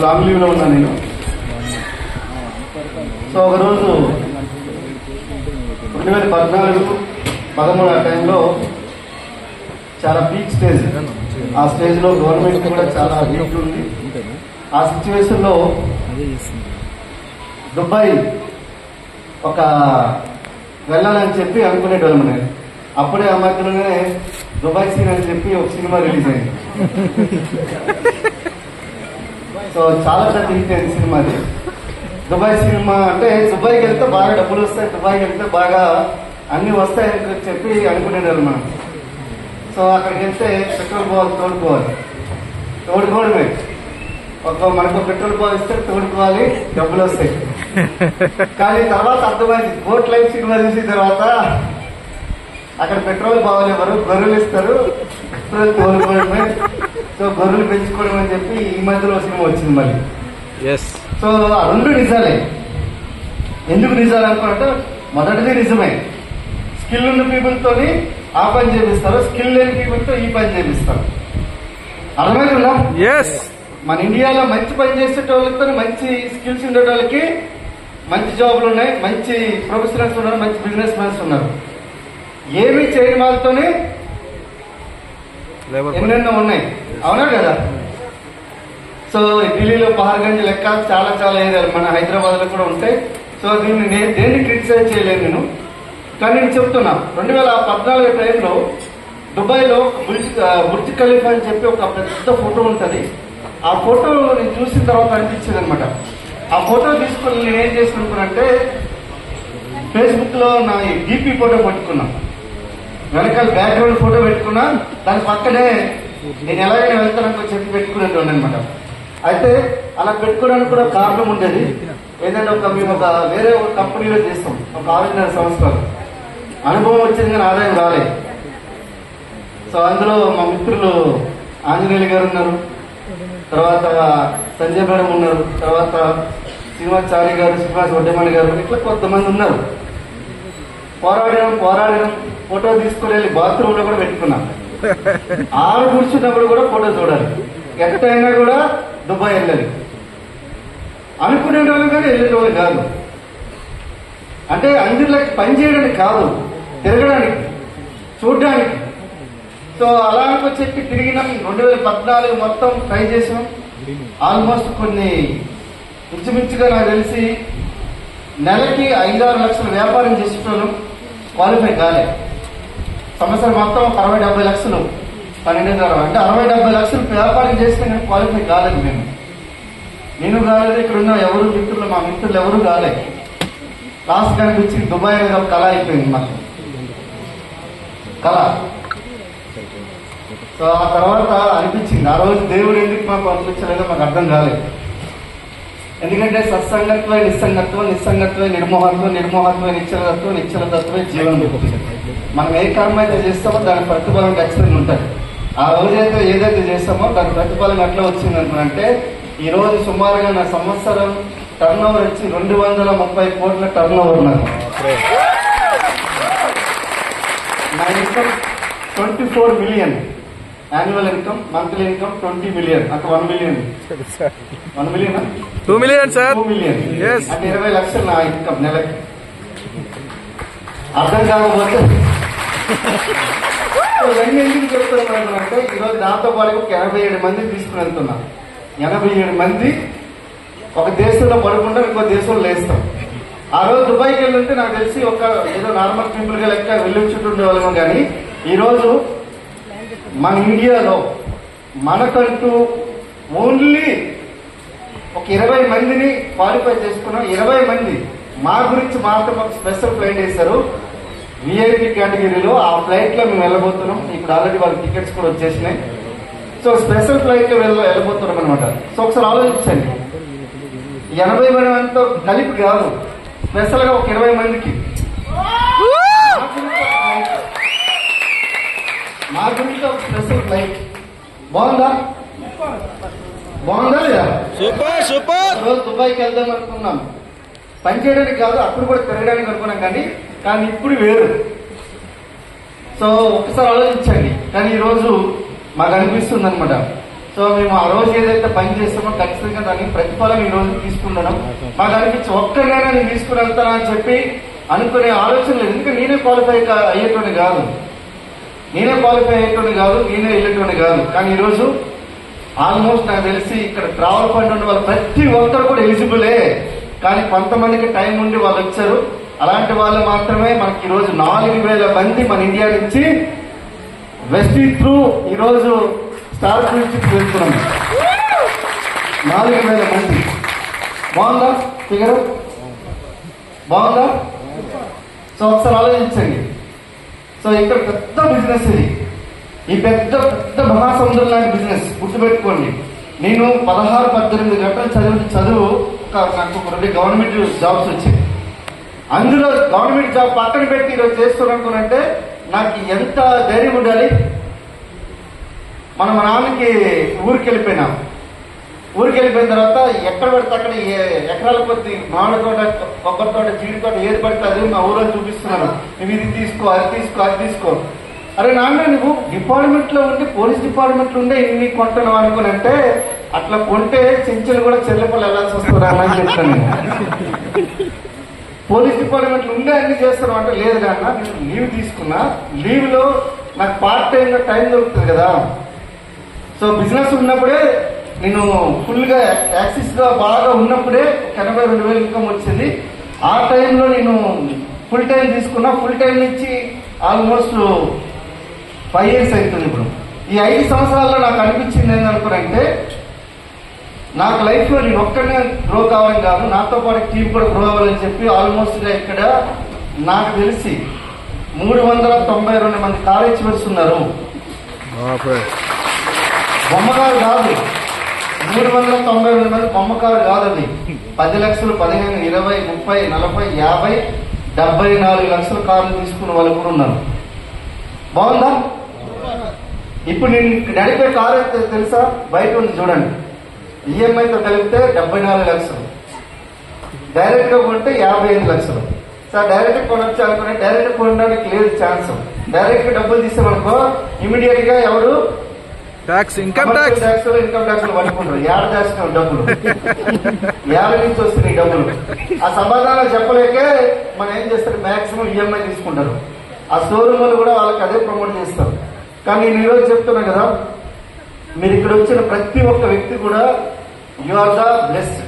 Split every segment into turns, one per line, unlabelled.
Long leave లో ఉన్నాను నేను. సో ఒకరోజు 2014-13 ఆ టైంలో చాలా పీక్ స్టేజ్. ఆ స్టేజ్ లో గవర్నమెంట్ కూడా చాలా వీక్ ఉంది. ఆ సిచ్యువేషన్ లో దుబాయ్ ఒక వెళ్ళాలని చెప్పి అనుకునేటోళ్ళం నేను. అప్పుడే ఆ మధ్యలోనే దుబాయ్ సీన్ అని చెప్పి ఒక సినిమా రిలీజ్ అయింది. సో చాలా పెద్ద హిట్ అయింది సినిమాది. దుబాయ్ సినిమా అంటే దుబాయ్కి వెళ్తే బాగా డబ్బులు వస్తాయి, దుబాయ్కి వెళ్తే బాగా అన్ని వస్తాయని చెప్పి అనుకునేవారు మనం. సో అక్కడికి వెళ్తే పెట్రోల్ బాల్ తోడుకోవడమే. మనకు పెట్రోల్ బాల్ ఇస్తే తోడుకోవాలి, డబ్బులు వస్తాయి. కానీ తర్వాత అర్థమైంది, బోట్ లైఫ్ సినిమా చూసిన తర్వాత అక్కడ పెట్రోల్ బాగాలేవారు, గొర్రెలు ఇస్తారు, పెట్రోల్ తోడుకోవడమే. సో గొర్రెలు పెంచుకోవడం అని చెప్పి ఈ మధ్యలో సినిమా వచ్చింది మళ్ళీ. సో ఆ రెండు నిజాలే. ఎందుకు నిజాలు అనుకుంటే మొదటిది నిజమే, స్కిల్ ఉన్న పీపుల్ తోని ఆ పని చేపిస్తారు, స్కిల్ లేని పీపుల్ తో ఈ పని చేపిస్తారు. అర్థమైందా? మన ఇండియాలో మంచి పని చేసేటోళ్ళతో మంచి స్కిల్స్ ఉండేటోళ్ళకి మంచి జాబ్లు ఉన్నాయి, మంచి ప్రొఫెషనల్స్ ఉన్నారు, మంచి బిజినెస్ మ్యాన్స్ ఉన్నారు. ఏమీ చేయని వాళ్ళతోనే ఎన్నెన్నో ఉన్నాయి. అవునా కదా? సో ఢిల్లీలో పహార్గంజ్ లెక్క చాలా చాలా ఏరియాలు మన హైదరాబాద్ లో కూడా ఉంటాయి. సో దీన్ని నేను దేన్ని క్రిటిసైజ్ చేయలేను నేను. కానీ నేను చెప్తున్నా, 2014 టైంలో దుబాయ్ లో బుర్జ్ ఖలీఫా అని చెప్పి ఒక పెద్ద ఫోటో ఉంటది. ఆ ఫోటో నేను చూసిన తర్వాత అనిపించింది అనమాట. ఆ ఫోటో తీసుకొని నేను ఏం చేసినప్పుడంటే ఫేస్బుక్ లో నా డీపీ ఫోటో పెట్టుకున్నా, వెనకాల బ్యాక్గ్రౌండ్ ఫోటో పెట్టుకున్నా, దాని పక్కనే నేను ఎలాగైనా వెళ్తానని చెప్పి పెట్టుకునేటోండి అనమాట. అయితే అలా పెట్టుకోవడానికి కూడా కారణం ఉండేది. ఏదంటే మేము వేరే ఒక కంపెనీలో చేస్తాం, ఒక 6-8 సంవత్సరాలు అనుభవం వచ్చింది కానీ ఆదాయం రాలేదు. సో అందులో మా మిత్రులు ఆంజనేయులు గారు ఉన్నారు, తర్వాత సంజయ్ మేడం ఉన్నారు, తర్వాత శ్రీనివాసాచారి గారు, శ్రీనివాస్ వడ్డేమణి గారు, ఇట్లా కొంతమంది ఉన్నారు. పోరాడడం ఫోటో తీసుకుని వెళ్ళి బాత్రూమ్ లో కూడా పెట్టుకున్నాం. ఆరు కూర్చున్నప్పుడు కూడా ఫోటో చూడాలి, ఎక్కడైనా కూడా దుబాయ్ వెళ్ళాలి అనుకునేటోళ్ళు కానీ వెళ్ళేటోళ్ళు కాదు. అంటే అందులో పని చేయడానికి కాదు, తిరగడానికి, చూడడానికి. సో అలా చెప్పి తిరిగినాం. 2014 మొత్తం ట్రై చేసాం. ఆల్మోస్ట్ కొన్ని ఇంచుమించుగా నాకు తెలిసి నెలకి 5-6 లక్షల వ్యాపారం చేసేటోళ్ళం క్వాలిఫై కాలే. సంవత్సరం మొత్తం 60-70 లక్షలు 12 అంటే 60-70 లక్షలు వ్యాపారం చేస్తే నేను క్వాలిఫై కాలేదు. నేను కాలేదు, ఇక్కడ ఉన్న ఎవరు మిత్రులు, మా మిత్రులు ఎవరు కాలేదు. లాస్ట్ కనిపించి దుబాయ్ అనేది ఒక కళ అయిపోయింది మాకు, కళ. సో ఆ తర్వాత అనిపించింది, ఆ రోజు దేవుడు ఎందుకు మాకు పంపించలేదో మాకు అర్థం కాలేదు. ఎందుకంటే సత్సంగత్వే నిస్సంగత్వం, నిస్సంగత్వే నిర్మోహత్వం, నిర్మోహత్వే నిశ్చలతత్వం, నిశ్చలతత్వే జీవనం. మనం ఏ కర్మ అయితే చేస్తామో దాని ప్రతిఫలం ఖచ్చితంగా ఉంటుంది. ఆ రోజైతే ఏదైతే చేస్తామో దాని ప్రతిఫలం ఎట్లా వచ్చింది అంటే, ఈ రోజు సుమారుగా నా సంవత్సరం టర్న్ ఓవర్ వచ్చి 230 కోట్ల టర్న్ ఓవర్ నాకు. నా income 24 million annual income, monthly income 20 million, అంటే 1 మిలియన్ 2 మిలియన్ సార్, 2 మిలియన్ అంటే 20 లక్షలు నా ఇన్కమ్ నెలకి. అర్థం కాకపోతే ఇవన్నీ ఎందుకు చెప్తున్నాను అంటే, ఈరోజు దాంతో పాటు ఒక 87 మందిని తీసుకుని వెళ్తున్నా. 87 మంది ఒక దేశంలో పడకుండా ఇంకో దేశంలో లేస్తాం. ఆ రోజు దుబాయ్కి వెళ్ళుంటే నాకు తెలిసి ఒక ఏదో నార్మల్ పీపుల్ గా లెక్క వెళ్ళి చుట్టూ కానీ ఈరోజు మన ఇండియాలో మనకంటూ ఓన్లీ ఒక 20 మందిని క్వాలిఫై చేసుకున్నాం. 20 మంది మా గురించి మాత్రం ఒక స్పెషల్ ఫ్లైట్ వేశారు విఐపి కేటగిరీలో. ఆ ఫ్లైట్ లో మేము వెళ్ళబోతున్నాం. ఇప్పుడు ఆల్రెడీ వాళ్ళ టికెట్స్ కూడా వచ్చేసినాయి. సో స్పెషల్ ఫ్లైట్ లో వెళ్ళబోతున్నాం అనమాట. సో ఒకసారి ఆలోచించండి, 80 మందితో కలిపి కాదు, స్పెషల్ గా ఒక 20 మందికి మా గురించి ఒక స్పెషల్ ఫ్లైట్. బాగుందా లేదా? Super super. రోజు దుబాయ్కి వెళ్దాం అనుకున్నాం, పని చేయడానికి కాదు, అప్పుడు కూడా తిరగడానికి అనుకున్నాం. కానీ ఇప్పుడు వేరు. సో ఒకసారి ఆలోచించండి. కానీ ఈరోజు మాకు అనిపిస్తుంది అనమాట. సో సో మేము ఆ రోజు ఏదైతే పని చేస్తామో ఖచ్చితంగా దానికి ప్రతిఫలం ఈ రోజు తీసుకున్నాం. మాకు అనిపించి ఒక్కరినైనా నేను తీసుకుని వెళ్తానా అని చెప్పి అనుకునే ఆలోచన లేదు. ఎందుకంటే నేనే క్వాలిఫై అయ్యేటోని కాదు, నేనే వెళ్ళేటోని కాదు. కానీ ఈరోజు ఆల్మోస్ట్ నాకు తెలిసి ఇక్కడ ట్రావెల్ ఫండ్ ఉన్న వాళ్ళు ప్రతి ఒక్కరు కూడా ఎలిజిబులే. కానీ కొంతమందికి టైం ఉండి వాళ్ళు వచ్చారు. అలాంటి వాళ్ళు మాత్రమే మనకి ఈరోజు 4,000 మంది మన ఇండియా నుంచి వెస్ట్ త్రూ ఈరోజు స్టార్ క్రూజ్కి వెళ్తున్నాం. 4,000 మంది. బాగుందా ఫిగర్? బాగుందా? సో ఒకసారి ఆలోచించండి. సో ఇక్కడ పెద్ద బిజినెస్ ఇది. ఈ పెద్ద పెద్ద మహాసముద్రం లాంటి బిజినెస్ గుర్తుపెట్టుకోండి. నేను 16-18 గంటలు చదువు నాకు 2 గవర్నమెంట్ జాబ్స్ వచ్చాయి. అందులో గవర్నమెంట్ జాబ్ పక్కన పెట్టి ఈరోజు చేస్తున్నానుకునంటే నాకు ఎంత ధైర్యం ఉండాలి. మన నాన్నకి ఊరికి వెళ్ళిపోయిన తర్వాత ఎక్కడ పడితే అక్కడ ఎకరాల కొద్ది మామిడి తోట, కొబ్బరి తోట, జీడి తోట ఏది పడితే అది మా ఊళ్ళో చూపిస్తున్నాను. నువ్వు ఇది తీసుకో, అది తీసుకో. అరే నాన్న, నువ్వు డిపార్ట్మెంట్ లో ఉండి పోలీస్ డిపార్ట్మెంట్ లో ఉండే ఇన్ని కొంటున్నావు అనుకుని అంటే అట్లా కొంటే చెంచులు కూడా చెల్లెపల్లి వెళ్ళాల్సి వస్తుందా అని చెప్తాను నేను. పోలీస్ డిపార్ట్మెంట్ లో ఉండే అన్ని చేస్తాను అంటే లేదు నాన్న, నేను లీవ్ తీసుకున్నా, లీవ్ లో నాకు పార్ట్ టైం గా టైం దొరుకుతుంది కదా. సో బిజినెస్ ఉన్నప్పుడే నేను ఫుల్ గా యాక్సిస్ గా బాగా ఉన్నప్పుడే 82,000 ఇన్కమ్ వచ్చింది. ఆ టైంలో నేను ఫుల్ టైం తీసుకున్నా. ఫుల్ టైం నుంచి ఆల్మోస్ట్ 5 years అవుతుంది ఇప్పుడు. ఈ 5 సంవత్సరాల్లో నాకు అనిపించింది ఏంటనుకునంటే నాకు లైఫ్ లో నేను ఒక్కడనే గ్రో కావాలని కాదు, నాతో పాటు టీం కూడా గ్రో అవ్వాలని చెప్పి ఆల్మోస్ట్ గా ఇక్కడ నాకు తెలిసి 392 మంది కాలేజ్ మెంబర్స్ ఉన్నారు. బొమ్మగారు కాదు, 392 మంది బొమ్మకారు కాదు. అది 10 లక్షలు, 15, 20, 30, 40, 50, 74 లక్షల కార్లు తీసుకున్న వాళ్ళు కూడా ఉన్నారు. బాగుందా? ఇప్పుడు నేను నడిపే కారు అయితే తెలుసా, బయట ఉంది చూడండి. ఈఎంఐతో కలిపితే 74 లక్షలు, డైరెక్ట్ గా కొంటే 55 లక్షలు. సార్ డైరెక్ట్ కొనొచ్చు అనుకునే డైరెక్ట్ కొనడానికి లేదు ఛాన్స్. డైరెక్ట్ డబ్బులు తీసామనుకో ఇమీడియట్ గా ఎవరు ఇన్కమ్ ట్యాక్స్ పట్టుకుంటారు. ఏడ చేస్తున్నాం డబ్బులు, ఏడ నుంచి వస్తున్నాయి డబ్బులు. ఆ సమాధానం చెప్పలేకే మనం ఏం చేస్తారు, మాక్సిమం ఈఎంఐ తీసుకుంటారు. ఆ షోరూమ్ కూడా వాళ్ళకి అదే ప్రమోట్ చేస్తారు. కానీ నేను ఈరోజు చెప్తున్నా కదా, మీరు ఇక్కడ వచ్చిన ప్రతి ఒక్క వ్యక్తి కూడా యు ఆర్ ద బ్లెస్డ్.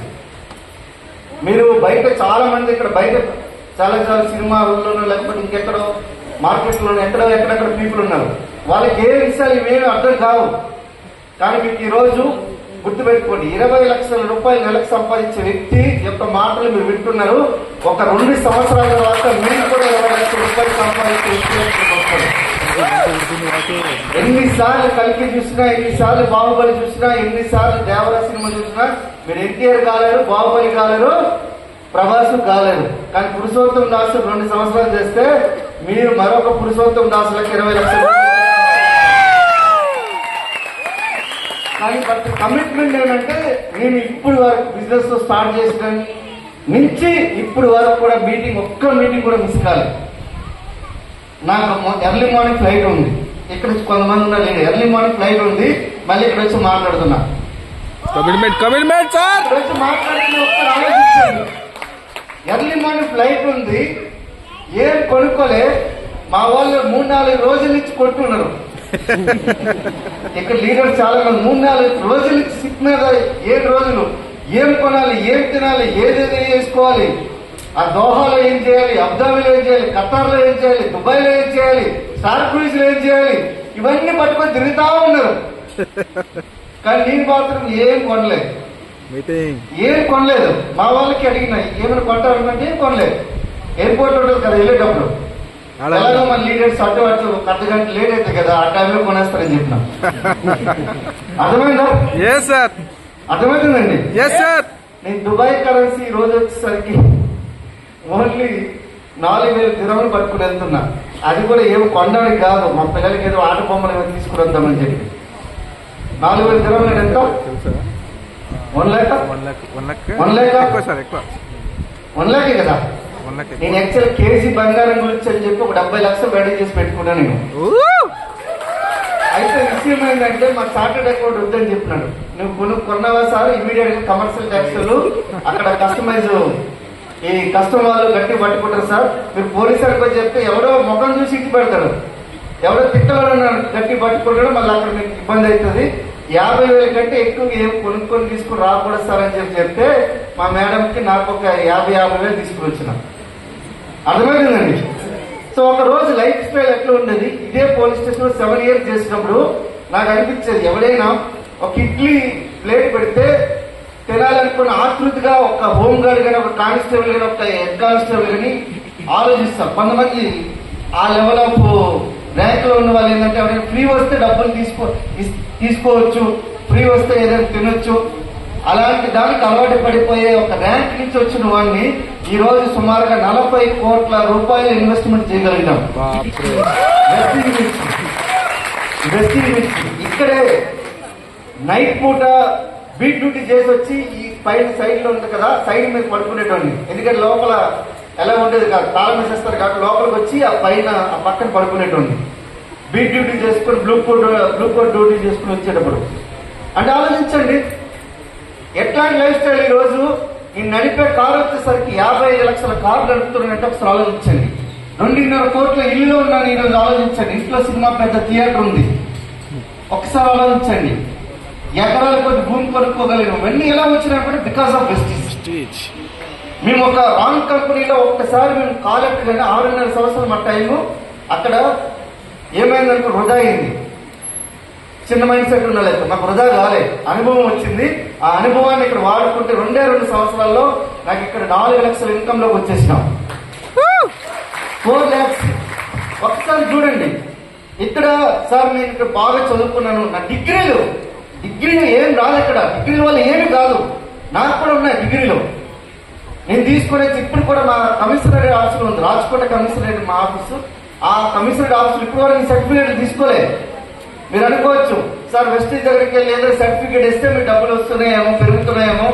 మీరు బయట చాలా మంది ఇక్కడ బయట చాలా సినిమా హాల్లోనూ లేకపోతే ఇంకెక్కడో మార్కెట్లోనూ ఎక్కడెక్కడ పీపుల్ ఉన్నారు. వాళ్ళకి ఏ విషయాలు ఇవేమి అర్థం కావు. కానీ మీకు ఈ రోజు గుర్తుపెట్టుకోండి, 20 లక్షల రూపాయలు నెలకు సంపాదించే వ్యక్తి యొక్క మాటలు మీరు వింటున్నారు. ఒక 2 సంవత్సరాల తర్వాత మీరు కూడా 20 లక్షల రూపాయలు సంపాదించే వ్యక్తి వస్తారు. ఎన్నిసార్లు కలిపి చూసినా, ఎన్నిసార్లు బాహుబలి చూసినా, ఎన్నిసార్లు దేవరా సినిమా చూసినా మీరు ఎన్టీఆర్ కాలేరు, బాహుబలి కాలేరు, ప్రభాస్ కాలేరు. కానీ పురుషోత్తం దాసు 2 సంవత్సరాలు చేస్తే మీరు మరొక పురుషోత్తం దాసులకు 20 లక్షలు. కానీ కమిట్మెంట్ ఏంటంటే నేను ఇప్పుడు వరకు బిజినెస్ లో స్టార్ట్ చేసిన నుంచి ఇప్పుడు వరకు కూడా ఒక్క మీటింగ్ కూడా మిస్ కాలేదు. నాకు ఎర్లీ మార్నింగ్ ఫ్లైట్ ఉంది. ఇక్కడ కొంతమంది ఉన్నారు, లేదు ఎర్లీ మార్నింగ్ ఫ్లైట్ ఉంది, మళ్ళీ ఇక్కడ వచ్చి మాట్లాడుతున్నా. వచ్చి మాట్లాడుతున్నా, ఒక్కరు ఆలోచించండి. ఎర్లీ మార్నింగ్ ఫ్లైట్ ఉంది, ఏం కొనుక్కోలే, మా వాళ్ళు 3-4 రోజుల నుంచి కొట్టున్నారు. ఇక్కడ లీడర్ చాలా మంది 3-4 రోజుల నుంచి సిక్ మీద 7 రోజులు ఏం కొనాలి, ఏం తినాలి, ఏదేది వేసుకోవాలి, ఆ దోహాలో ఏం చేయాలి, అబ్దాబీలో ఏం చేయాలి, ఖతార్లో ఏం చేయాలి, దుబాయ్ లో ఏం చేయాలి, స్టార్ క్రూజ్ లో ఏం చేయాలి, ఇవన్నీ పట్టుకొని తిరుగుతా ఉన్నారు. కానీ నేను మాత్రం ఏం కొనలేదు. మా వాళ్ళకి అడిగినా ఏమైనా కొంటారంటే ఏం కొనలేదు. ఎయిర్పోర్ట్ ఉంటుంది కదా వెళ్ళేటప్పుడు, ఎలాగో మన లీడర్స్ అటు 10 గంటలు లేట్ అయితే కదా, ఆ టైంలో కొనేస్తారని చెప్పిన. అర్థమైందా? అర్థమవుతుందండి. నేను దుబాయ్ కరెన్సీ రోజు వచ్చేసరికి ఓన్లీ 4,000 దిరములు పట్టుకుని వెళ్తున్నా. అది కూడా ఏమి కొనడానికి కాదు, మా పిల్లలకి ఏదో ఆట బొమ్మలు ఏమో తీసుకుని వద్దామని చెప్పి. 4,000 దిరములు ఎంత? 1 lakh? 1 lakh కదా. నేను యాక్చువల్ కేజీ బంగారం గురించి అని చెప్పి ఒక 70 లక్షలు రెడీ చేసి పెట్టుకున్నా. నేను అయితే విషయం ఏంటంటే మాకు చార్టెడ్ అకౌంట్ వద్దని చెప్పినాడు. నువ్వు కొన్నావా సార్, ఇమీడియట్ గా కమర్షియల్ ట్యాక్స్లు అక్కడ కస్టమైజ్ ఈ కస్టమర్ వాళ్ళు గట్టి పట్టుకుంటారు సార్. మీరు పోలీసు అడిగి చెప్తే ఎవరో ముఖం చూసి ఇంటి పెడతాడు, ఎవరో తిక్కలో గట్టి పట్టుకుంటాడు, మళ్ళీ అక్కడ మీకు ఇబ్బంది అవుతుంది. 50,000 కంటే ఎక్కువ ఏం కొనుక్కొని తీసుకుని రాకూడదు సార్ అని చెప్తే మా మేడంకి నాకు ఒక 50,000 తీసుకుని వచ్చిన. అర్థమైందండి. సో ఒక రోజు లైఫ్ స్టైల్ ఎట్లా ఉండేది, ఇదే పోలీస్ స్టేషన్ 7 years చేసినప్పుడు నాకు అనిపించేది, ఎవడైనా ఒక ఇడ్లీ ప్లేట్ పెడితే తినాలనుకున్న ఆకృతిగా ఒక హోమ్ గార్డ్ కానీ, ఒక కానిస్టేబుల్ కానీ, ఒక హెడ్ కానిస్టేబుల్ కానీ ఆలోచిస్తారు. కొంతమంది ఆ లెవెల్ ఆఫ్ ర్యాంక్ లో ఉన్న వాళ్ళు ఏంటంటే ఎవరైనా ఫ్రీ వస్తే డబ్బులు తీసుకోవచ్చు, ఫ్రీ వస్తే ఏదైనా తినొచ్చు, అలాంటి దానికి అలవాటు పడిపోయే ఒక ర్యాంక్ నుంచి వచ్చిన వాడిని ఈ రోజు సుమారుగా 40 కోట్ల రూపాయలు ఇన్వెస్ట్మెంట్ చేయగలిగాం. ఇక్కడే నైట్ పూట బీట్ డ్యూటీ చేసి వచ్చి ఈ పైన సైడ్ లో ఉంది కదా, సైడ్ మీద పడుకునేటోడిని. ఎందుకంటే లోపల ఎలా ఉండేది కాదు, తాళం వేసేస్తారు కాబట్టి లోపలికి వచ్చి ఆ పైన ఆ పక్కన పడుకునేటోడిని. బీట్ డ్యూటీ చేసుకుని బ్లూ కోట్ డ్యూటీ చేసుకుని వచ్చేటప్పుడు. అంటే ఆలోచించండి ఎట్లాంటి లైఫ్ స్టైల్. ఈ రోజు ఈ నడిపే కారు వచ్చేసరికి 55 లక్షల కారు నడుపుతున్నారంటే ఒకసారి ఆలోచించండి. 2.5 కోట్ల ఇల్లులో ఉన్నాను ఈ రోజు, ఆలోచించండి. ఇంట్లో సినిమా పెద్ద థియేటర్ ఉంది, ఒకసారి ఆలోచించండి. ఎకరాల కొద్ది భూమి కొనుక్కోగలిగిన ఇవన్నీ ఎలా వచ్చినాయంటే బికాస్ ఆఫ్ వెస్టీజ్. మేము ఒక రాంగ్ కంపెనీలో ఒక్కసారి మేము కాలెట్టగానే 6.5 సంవత్సరాలు మా టైము అక్కడ ఏమైందనుకో వృధా అయింది. చిన్న మైండ్ సెట్ ఉండలేదు, నాకు వృధా కాలే, అనుభవం వచ్చింది. ఆ అనుభవాన్ని ఇక్కడ వాడుకుంటే 2 సంవత్సరాల్లో నాకు ఇక్కడ 4 లక్షల ఇన్కమ్ లోకి వచ్చేసినాం. 4 lakhs. ఒకసారి చూడండి ఇక్కడ సార్ నేను ఇక్కడ బాగా చదువుకున్నాను, నా డిగ్రీలు ఏం రాదు, ఇక్కడ డిగ్రీల వల్ల ఏమి కాదు, నాకు కూడా ఉన్నాయి డిగ్రీలో. నేను తీసుకునే ఇప్పుడు కూడా మా కమిషనరేట్ ఆఫీసులో ఉంది, రాజకోట కమిషనరేట్ మా ఆఫీసు. ఆ కమిషనరేట్ ఆఫీసులో ఇప్పుడు వరకు సర్టిఫికేట్ తీసుకోలే. మీరు అనుకోవచ్చు సార్ వెస్టీజ్ దగ్గరికి వెళ్ళి ఏదో సర్టిఫికేట్ ఇస్తే మీకు డబ్బులు వస్తున్నాయేమో, పెరుగుతున్నాయేమో,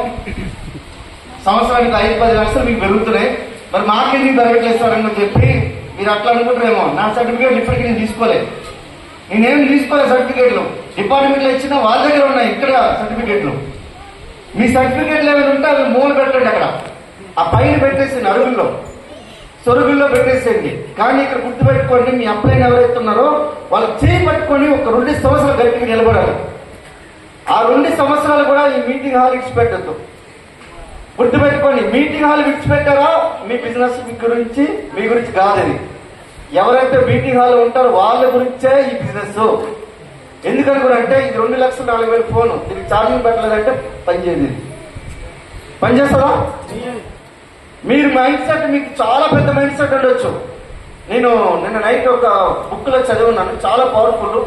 సంవత్సరానికి 5-10 లక్షలు మీకు పెరుగుతున్నాయి, మరి మాకెందుకు పెరగట్లేదు సార్ అని చెప్పి మీరు అట్లా అనుకుంటారేమో. నా సర్టిఫికేట్లు ఇప్పటికీ నేను తీసుకోలే, నేనేం తీసుకోలేదు. సర్టిఫికేట్లు డిపార్ట్మెంట్లో ఇచ్చిన వాళ్ళ దగ్గర ఉన్నాయి, ఇక్కడ సర్టిఫికేట్లు. మీ సర్టిఫికేట్లు ఏమైనా ఉంటే అవి మూల పెట్టండి, అక్కడ ఆ పైన పెట్టేసింది, అరుగుల్లో సొరుగుల్లో పెట్టేసేయండి. కానీ ఇక్కడ గుర్తుపెట్టుకోండి, మీ అప్లైన్ ఎవరైతే ఉన్నారో వాళ్ళు చేయి పట్టుకొని ఒక 2 సంవత్సరాలు గట్టిగా నిలబడాలి. ఆ 2 సంవత్సరాలు కూడా ఈ మీటింగ్ హాల్ ఇచ్చిపెట్టద్దు. గుర్తుపెట్టుకోండి, మీటింగ్ హాల్ విడిచిపెట్టారా మీ బిజినెస్ మీ గురించి కాదని. ఎవరైతే మీటింగ్ హాల్ ఉంటారో వాళ్ళ గురించే ఈ బిజినెస్. ఎందుకనుకోనంటే ఇది 2,04,000 ఫోన్, దీనికి ఛార్జింగ్ పెట్టలేదంటే పనిచేయదు. పనిచేస్తారా? మీరు మైండ్ సెట్ మీకు చాలా పెద్ద మైండ్ సెట్ ఉండొచ్చు. నేను నిన్న నైట్ ఒక బుక్ లో చదివినాను, చాలా పవర్ఫుల్.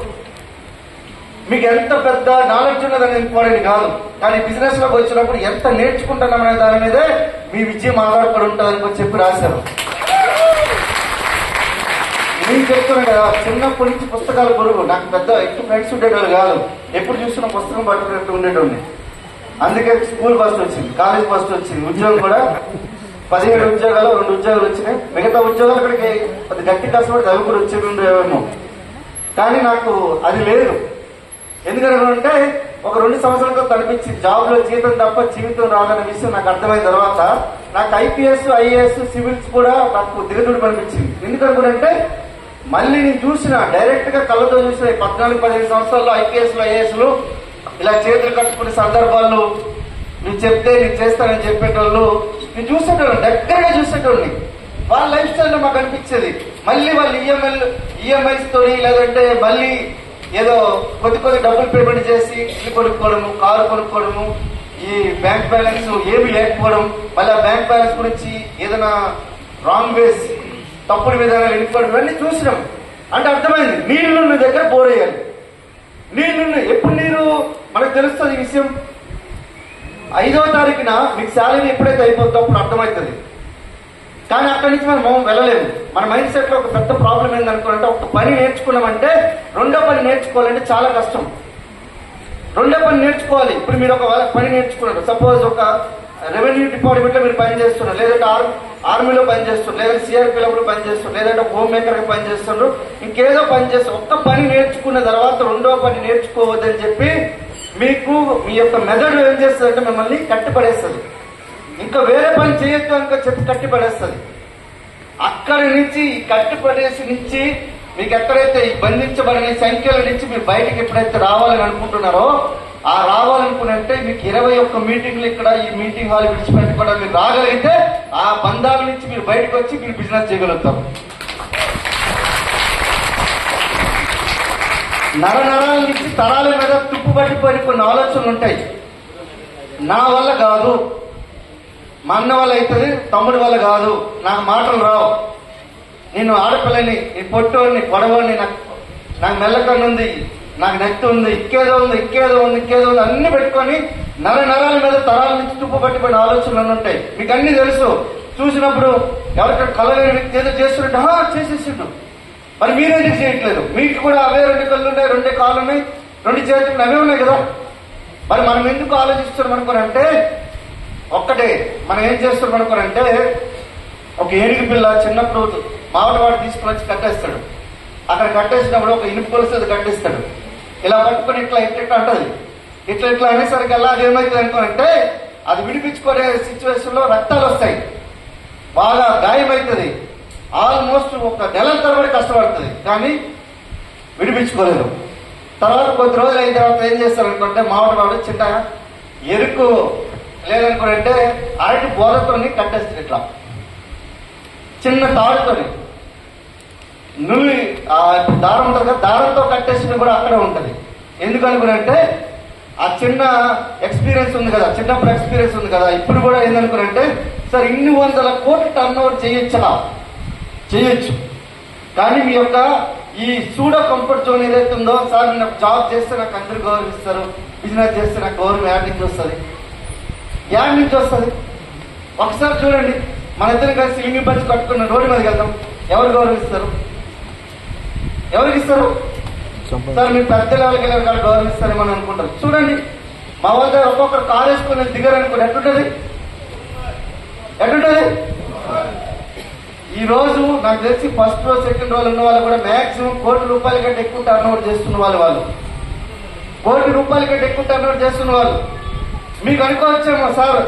మీకు ఎంత పెద్ద నాలెడ్జ్ ఉన్నదని ఇంపార్టెంట్ కాదు, కానీ బిజినెస్ లోకి వచ్చినప్పుడు ఎంత నేర్చుకుంటున్నామనే దాని మీదే మీ విజయం ఆధారపడి ఉంటుందని చెప్పి రాశారు. నేను చెప్తున్నాను కదా, చిన్నప్పటి నుంచి పుస్తకాలు పొరుగు. నాకు పెద్ద ఎక్కువ ఫ్రెండ్స్ ఉండేటోళ్ళు కాదు, ఎప్పుడు చూస్తున్న పుస్తకం పట్టుకున్నట్టు ఉండేటోడిని. అందుకే స్కూల్ ఫస్ట్ వచ్చింది, కాలేజ్ ఫస్ట్ వచ్చింది, ఉద్యోగం కూడా 17 ఉద్యోగాలు 2 ఉద్యోగాలు వచ్చినాయి. మిగతా ఉద్యోగాలు ఇక్కడికి కొద్ది గట్టి కష్టపడి చదువుకుని వచ్చేది ఉండేవేమో, కానీ నాకు అది లేదు. ఎందుకంటే ఒక 2 సంవత్సరాలతో కనిపించింది జాబ్ లో జీతం తప్ప జీవితం రాదన్న విషయం నాకు అర్థమైన తర్వాత నాకు ఐపీఎస్ ఐఏఎస్ సివిల్స్ కూడా నాకు దిగదుడు అనిపించింది. ఎందుకంటే మళ్ళీ నేను చూసిన డైరెక్ట్ గా కళ్ళతో చూసిన 14-15 సంవత్సరాల్లో ఐపీఎస్ ఐఏఎస్ లు ఇలా చేతులు కట్టుకునే సందర్భాలు నువ్వు చెప్తే నేను చేస్తానని చెప్పేటోళ్ళు నేను చూసేటోళ్ళు, దగ్గరగా చూసేటోళ్ళని. వాళ్ళ లైఫ్ స్టైల్ లో మాకు అనిపించేది. మళ్ళీ వాళ్ళు ఈఎంఐస్ తోని లేదంటే మళ్ళీ ఏదో కొద్ది డబ్బులు పేమెంట్ చేసి ఇల్లు కొనుక్కోవడము, కారు కొనుక్కోవడము, ఈ బ్యాంక్ బ్యాలెన్స్ ఏమి లేకపోవడం, మళ్ళీ ఆ బ్యాంక్ బ్యాలెన్స్ గురించి ఏదైనా రాంగ్ వేస్ తప్పుడు విధానాలు వెళ్ళిపోవడం, ఇవన్నీ చూసినాం. అంటే అర్థమైంది నీళ్లు నీ దగ్గర బోర్ వేయాలి. నీళ్లు ఎప్పుడు నీరు మనకు తెలుస్తుంది ఈ విషయం. 5వ తారీఖున మీకు శాలరీ ఎప్పుడైతే అయిపోతుందో అప్పుడు అర్థమవుతుంది. కానీ అక్కడి నుంచి మనం వెళ్ళలేము. మన మైండ్ సెట్ లో ఒక పెద్ద ప్రాబ్లం ఏందనుకోవాలంటే, ఒక పని నేర్చుకున్నామంటే 2వ పని నేర్చుకోవాలంటే చాలా కష్టం. 2వ పని నేర్చుకోవాలి. ఇప్పుడు మీరు ఒక పని నేర్చుకున్నారు, సపోజ్ ఒక రెవెన్యూ డిపార్ట్మెంట్లో మీరు పనిచేస్తున్నారు, లేదంటే ఆర్మీలో పనిచేస్తున్నారు, లేదంటే సిఆర్పీలో కూడా పనిచేస్తున్నారు, లేదంటే హోమ్ మేకర్గా పనిచేస్తున్నారు, ఇంకేదో పనిచేస్తారు. ఒక్క పని నేర్చుకున్న తర్వాత రెండో పని నేర్చుకోవద్దని చెప్పి మీకు మీ యొక్క మెదడు ఏం చేస్తుందంటే మిమ్మల్ని కట్టిపడేస్తుంది. ఇంకా వేరే పని చేయొద్దు అనుకో చెప్పి కట్టిపడేస్తుంది. అక్కడి నుంచి ఈ కట్టిపడేసి నుంచి మీకు ఎక్కడైతే ఈ బంధించబడిన సంఖ్యల నుంచి మీరు బయటకు ఎప్పుడైతే రావాలని అనుకుంటున్నారో ఆ రావాలనుకున్నంటే మీకు 21 మీటింగ్లు ఇక్కడ ఈ మీటింగ్ హాల్ విడిచిపెట్టి కూడా మీరు రాగలిగితే ఆ బంధాల నుంచి మీరు బయటకు వచ్చి మీరు బిజినెస్ చేయగలుగుతారు. నరనరాల నుంచి తరాల మీద తుప్పుపట్టిపోయిన కొన్ని ఆలోచనలు ఉంటాయి. నా వల్ల కాదు, మా అన్న వల్ల అవుతుంది, తమ్ముడి వల్ల కాదు, నాకు మాటలు రావు, నేను ఆడపిల్లని, ఈ పొట్టోని పొడవని, నాకు మెల్లకన్ను ఉంది, నాకు నెత్తి ఉంది, ఇంకేదో ఉంది అన్ని పెట్టుకొని నరాల మీద తరాల నుంచి తుప్పుపట్టిపోయిన ఆలోచనలు ఉంటాయి. మీకు అన్ని తెలుసు. చూసినప్పుడు ఎవరికైనా కలలేని వ్యక్తి ఏదో చేస్తుంటే చేసేసిండు, మరి మీరేందుకు చేయట్లేదు? మీకు కూడా అవే 2 కళ్ళు ఉన్నాయి, 2 కాళ్ళు ఉన్నాయి, 2 చేతులు అవే ఉన్నాయి కదా. మరి మనం ఎందుకు ఆలోచిస్తున్నాం అనుకోనంటే ఒక్కటే, మనం ఏం చేస్తున్నాం అనుకోనంటే ఒక ఏనుగు పిల్ల చిన్నప్పుడు మామిడివాడు తీసుకుని వచ్చి కట్టేస్తాడు. అక్కడ కట్టేసినప్పుడు ఒక ఇనుపు కొలుసు కట్టేస్తాడు. ఇలా పట్టుకుని ఇట్లా అంటది. ఇట్లా అనేసరికి అలా ఏమవుతుంది అనుకోనంటే అది విడిపించుకునే సిచ్యువేషన్ లో రక్తాలు వస్తాయి, బాగా గాయమవుతుంది, ఆల్మోస్ట్ 1 నెలల తరబడి కష్టపడుతుంది, కానీ విడిపించుకోలేదు. తర్వాత కొద్ది రోజులు అయిన తర్వాత ఏం చేస్తారు అనుకుంటే మామిడివాడు చిన్న ఎరుకు లేదనుకుంటే అరటి బోధతోని కట్టేస్తుంది. ఇట్లా చిన్న తాడుతోని నువ్వు దారం ఉంటుంది కదా, దారంతో కట్టేసిన కూడా అక్కడే ఉంటది. ఎందుకు అనుకునంటే ఆ చిన్న ఎక్స్పీరియన్స్ ఉంది కదా, చిన్నప్పుడు ఎక్స్పీరియన్స్ ఉంది కదా. ఇప్పుడు కూడా ఏందనుకునంటే సార్ ఇన్ని 100 కోట్లు టర్న్ ఓవర్ చేయొచ్చు, కానీ మీ యొక్క ఈ సూడో కంఫర్ట్ జోన్ ఏదైతే ఉందో, సార్ నేను జాబ్ చేస్తే నాకు అందరూ గౌరవిస్తారు, బిజినెస్ చేస్తే నాకు గౌరవం యాడ్ నుంచి వస్తుంది. ఒకసారి చూడండి, మన ఇద్దరు కలిసి లింగి పంచి కట్టుకున్న రోడ్డు మీదకి వెళ్తాం, ఎవరు గౌరవిస్తారు? ఎవరికి ఇస్తారు? సార్ మీరు పెద్ద లెవెల్కి వెళ్ళారు కానీ గౌరవిస్తారేమని అనుకుంటారు. చూడండి, మా వాళ్ళ దగ్గర ఒక్కొక్కరు కారు వేసుకుని దిగారు అనుకోండి, ఎట్లుంటది? ఈ రోజు నాకు తెలిసి ఫస్ట్ రో సెకండ్ రోలు ఉన్న వాళ్ళు కూడా మాక్సిమం ₹1,00,00,000 కంటే ఎక్కువ టర్న్ ఓవర్ చేస్తున్న వాళ్ళు ₹1,00,00,000 కంటే ఎక్కువ టర్న్ ఓవర్ చేస్తున్న వాళ్ళు. మీకు అనుకోవచ్చేమో సార్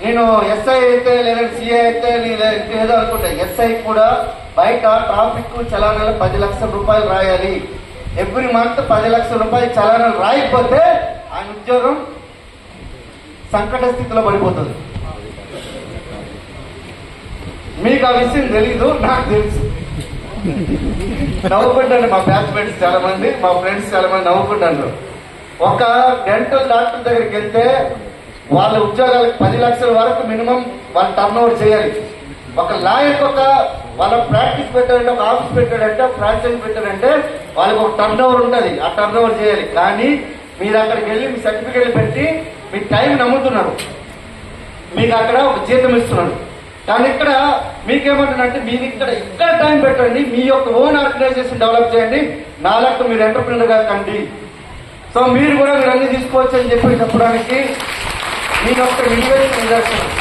నేను ఎస్ఐ అయితే లేదంటే సిఐ అయితే ఏదో అనుకుంటా. ఎస్ఐ కూడా బయట ట్రాఫిక్ చలానాలు ₹10 లక్షలు రాయాలి. ఎవ్రీ మంత్ ₹10 లక్షల చలానాలు రాయకపోతే ఆయన ఉద్యోగం సంకట స్థితిలో పడిపోతుంది. మీకు ఆ విషయం తెలీదు, నాకు తెలుసు. నవ్వుకుంటాను, మా బ్యాచ్మేట్స్ చాలా మంది, మా ఫ్రెండ్స్ చాలా మంది నవ్వుకుంటాను. ఒక డెంటల్ డాక్టర్ దగ్గరికి వెళ్తే వాళ్ళ ఉద్యోగాలకు 10 లక్షల వరకు మినిమం వాళ్ళు టర్న్ ఓవర్ చేయాలి. ఒక లాయర్కి వాళ్ళ ప్రాక్టీస్ పెట్టారంటే, ఒక ఆఫీస్ పెట్టాడంటే, ఒక ఫ్రాంచైజ్ పెట్టారంటే వాళ్ళకి ఒక టర్న్ ఓవర్ ఉంటుంది, ఆ టర్న్ ఓవర్ చేయాలి. కానీ మీరు అక్కడికి వెళ్ళి మీ సర్టిఫికేట్లు పెట్టి మీ టైం నమ్ముతున్నారు, మీకు అక్కడ ఒక జీతం ఇస్తున్నాడు. కానీ ఇక్కడ మీకేమంటున్నారంటే మీరు ఇక్కడ టైం పెట్టండి, మీ యొక్క ఓన్ ఆర్గనైజేషన్ డెవలప్ చేయండి, నా లెక్క మీరు ఎంటర్ప్రినర్ గా కండి. సో మీరు కూడా మీరు అన్ని తీసుకోవచ్చు అని చెప్పి చెప్పడానికి మీ యొక్క ఇన్వెస్ట్ నిదర్శనం.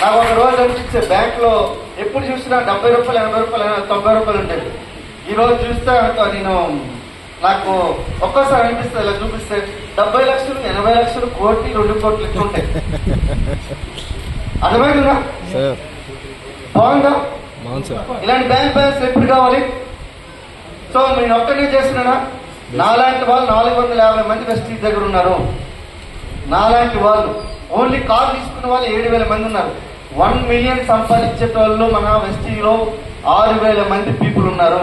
నాకు ఒక రోజు అనిపించే బ్యాంక్ లో ఎప్పుడు చూసినా ₹70, ₹80, ₹90 ఉండేది. ఈ రోజు చూస్తే నాకు ఒక్కోసారి అనిపిస్తుంది, ఇలా చూపిస్తే 70 లక్షలు, 80 లక్షలు, కోటి, 2 కోట్లు ఎక్కువ ఉంటాయి. అర్థమైందా? బాగుందా? ఇలాంటి బ్యాంక్ బ్యాలెన్స్ ఎప్పుడు కావాలి? సో నేను ఒక్కనే చేస్తున్నానా? నాలాంటి వాళ్ళు 450 మంది వెస్టీజ్ దగ్గర ఉన్నారు. నాలాంటి వాళ్ళు ఓన్లీ కార్ తీసుకున్న వాళ్ళు 7,000 మంది ఉన్నారు. 1 మిలియన్ సంపాదించేటోళ్ళు మన వెస్టీజ్ లో 6,000 మంది పీపుల్ ఉన్నారు.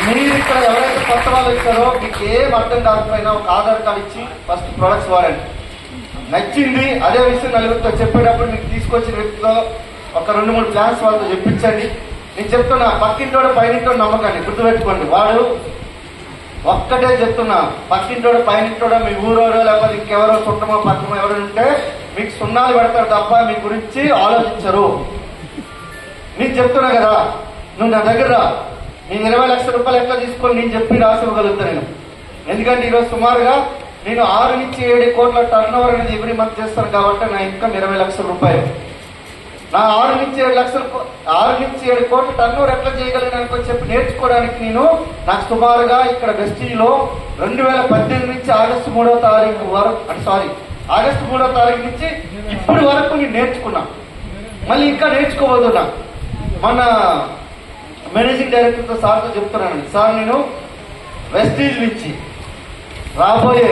మీరు ఇక్కడ ఎవరైతే కొత్త వాళ్ళు వచ్చారో మీకు ఏం అర్థం కాకపోయినా ఒక ఆధార్ కార్డు ఇచ్చి ఫస్ట్ ప్రొడక్ట్స్ వాడండి. నచ్చింది అదే విషయం నలుగురితో చెప్పేటప్పుడు మీకు తీసుకొచ్చిన వ్యక్తితో ఒక 2-3 ప్లాన్స్ వాళ్ళతో చెప్పించండి. నేను చెప్తున్నా, పక్కింటోడు పైనింటోడు నమ్మకాన్ని గుర్తుపెట్టుకోండి. వాడు ఒక్కటే చెప్తున్నా, పక్కింటోడు పైనింటోడో మీ ఊరోడో లేకపోతే ఇంకెవరో చుట్టమో పక్కమో ఎవరు ఉంటే మీకు సున్నాలు పెడతారు తప్ప మీ గురించి ఆలోచించరు. నేను చెప్తున్నా కదా, నువ్వు నా దగ్గర నేను ₹20 లక్షలు ఎట్లా తీసుకొని నేను చెప్పి రాసి ఇవ్వగలుగుతా నేను. ఎందుకంటే ఈరోజు సుమారుగా నేను 6 నుంచి 7 కోట్ల టర్న్ ఓవర్ అనేది ఎవ్రీ మంత్ చేస్తాను కాబట్టి నా ఇన్కమ్ 20 లక్షల రూపాయలు. నా 6 నుంచి 7 కోట్ల టర్న్ ఓవర్ ఎట్లా చేయగలిగిన చెప్పి నేర్చుకోవడానికి నాకు సుమారుగా ఇక్కడ వెస్టీజ్లో 2018 నుంచి ఆగస్టు 3వ తారీఖు వరకు ఆగస్టు 3వ తారీఖు నుంచి ఇప్పటి వరకు నేను నేర్చుకున్నా. మళ్ళీ ఇంకా నేర్చుకోబోతున్నా. మన మేనేజింగ్ డైరెక్టర్తో సార్తో చెప్తున్నాను, సార్ నేను వెస్టీజ్ నుంచి రాబోయే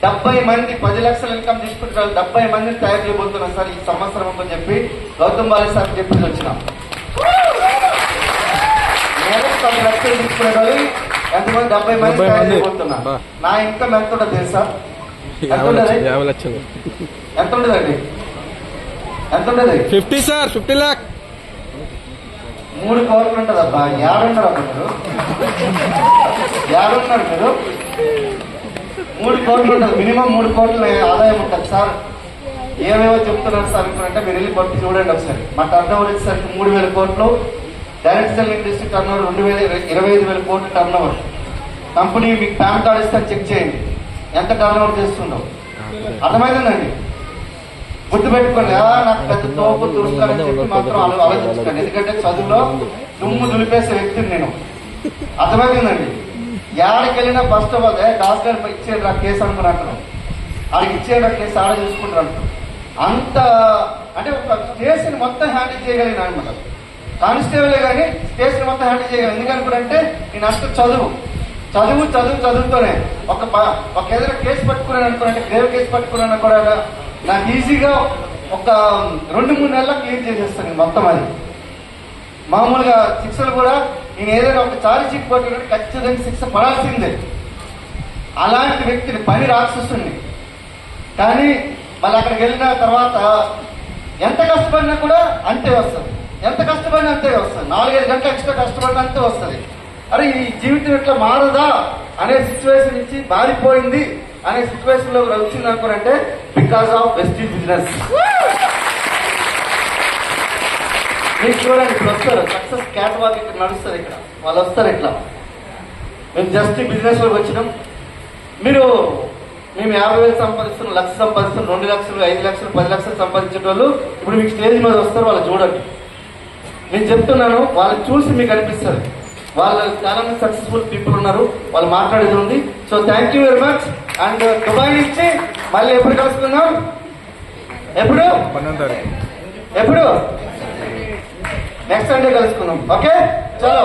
70 మంది 10 లక్షల ఇన్కమ్ తీసుకుంటే 70 మందిని తయారు చేయబోతున్నాను సార్ ఈ సంవత్సరం అని చెప్పి గౌతమ్ బాలి సార్ చెప్పేసి వచ్చిన. నేను 10 లక్షలు తీసుకునే వాళ్ళు ఎంతమంది 70 మంది తయారు చేయబోతున్నా. నా ఇన్కమ్ ఎంత ఉంటుంది తెలుసా? ఎంత ఉండదు? ఎంత ఉండదండి? ఎంత ఉండదు?
50 సార్, 50 లాక్.
3 కోట్లు ఉంటుంది అబ్బా. ఏడున్నారు అబ్బా మీరు? ఏడున్నారు మీరు? 3 కోట్లు ఉంటుంది, మినిమం 3 కోట్ల ఆదాయం ఉంటుంది సార్. ఏమేమో చెప్తున్నారు సార్ అంటే మీరు వెళ్ళి కొట్టి చూడండి ఒకసారి. మా టర్న్ ఓవర్ వచ్చేసరికి 3,000 కోట్లు, direct selling industry turn over 25,000 కోట్లు టర్న్ ఓవర్. కంపెనీ మీకు పాన్ కార్డు ఇస్తే చెక్ చేయండి ఎంత టర్న్ ఓవర్ చేస్తుందో. అర్థమైందండి? గుర్తుపెట్టుకోండి. నాకు పెద్ద తోపు తురుకాలని చెప్పి మాత్రం ఆలోచించుకోండి. ఎందుకంటే చదువులో దుమ్ము దులిపేసే వ్యక్తిని నేను. అర్థమైందండి? ఏడకి వెళ్ళినా ఫస్ట్ ఆఫ్ ఆల్ దాస్ గారు ఇచ్చేయండి ఆ కేసు అనుకున్నట్టు, ఆడికి ఇచ్చేయండి ఆ కేసు ఆడ చూసుకుంటారు. అంత అంటే ఒక స్టేషన్ మొత్తం హ్యాండిల్ చేయగలిగిన అనమాట. కానిస్టేబులే కానీ స్టేషన్ మొత్తం హ్యాండిల్ చేయగలిగిన. ఎందుకనుకుంటే నేను అంత చదువుతోనే ఒక ఏదైనా కేసు పట్టుకున్నాను అనుకున్నట్టే, గ్రేవ్ కేసు పట్టుకున్నాను కూడా నాకు ఈజీగా ఒక 2-3 నెలల్లో క్లియర్ చేసేస్తాను మొత్తం. అది మామూలుగా శిక్షలు కూడా నేను ఏదైనా ఒక చార్జ్ షీట్ కొట్టినట్టు ఖచ్చితంగా శిక్ష పడాల్సిందే. అలాంటి వ్యక్తిని, పని రాక్షసుని. కానీ మళ్ళీ అక్కడికి వెళ్ళిన తర్వాత ఎంత కష్టపడినా కూడా అంతే వస్తుంది. ఎంత కష్టపడినా అంతే వస్తుంది. 4-5 గంటలు ఎక్స్ట్రా కష్టపడినా అంతే వస్తుంది. అరే ఈ జీవితం ఎట్లా మారదా అనే సిచ్యువేషన్ నుంచి మారిపోయింది అనే సిచ్యువేషన్ లో వచ్చింది అనుకోనంటే బికాస్ ఆఫ్ వెస్టీజ్ బిజినెస్. మీరు చూడండి, ఇప్పుడు వస్తారు సక్సెస్ క్యాట్ వాక్ ఇక్కడ నడుస్తారు. ఇక్కడ వాళ్ళు వస్తారు. ఇట్లా మేము జస్ట్ బిజినెస్ లోకి వచ్చినాం. మేము 50,000 సంపాదిస్తున్నాం, 1,00,000 సంపాదిస్తున్నాం, 2 లక్షలు, 5 లక్షలు, 10 లక్షలు సంపాదించే వాళ్ళు ఇప్పుడు మీకు స్టేజ్ మీద వస్తారు. వాళ్ళు చూడండి, నేను చెప్తున్నాను, వాళ్ళని చూసి మీకు అనిపిస్తుంది. వాళ్ళు చాలా మంది సక్సెస్ఫుల్ పీపుల్ ఉన్నారు, వాళ్ళు మాట్లాడేది ఉంది. So thank you very much. And Dubai నుంచి మళ్ళీ ఎప్పుడు కలుసుకుందాం? ఎప్పుడు నెక్స్ట్ సండే కలుసుకుందాం. ఓకే, చలో.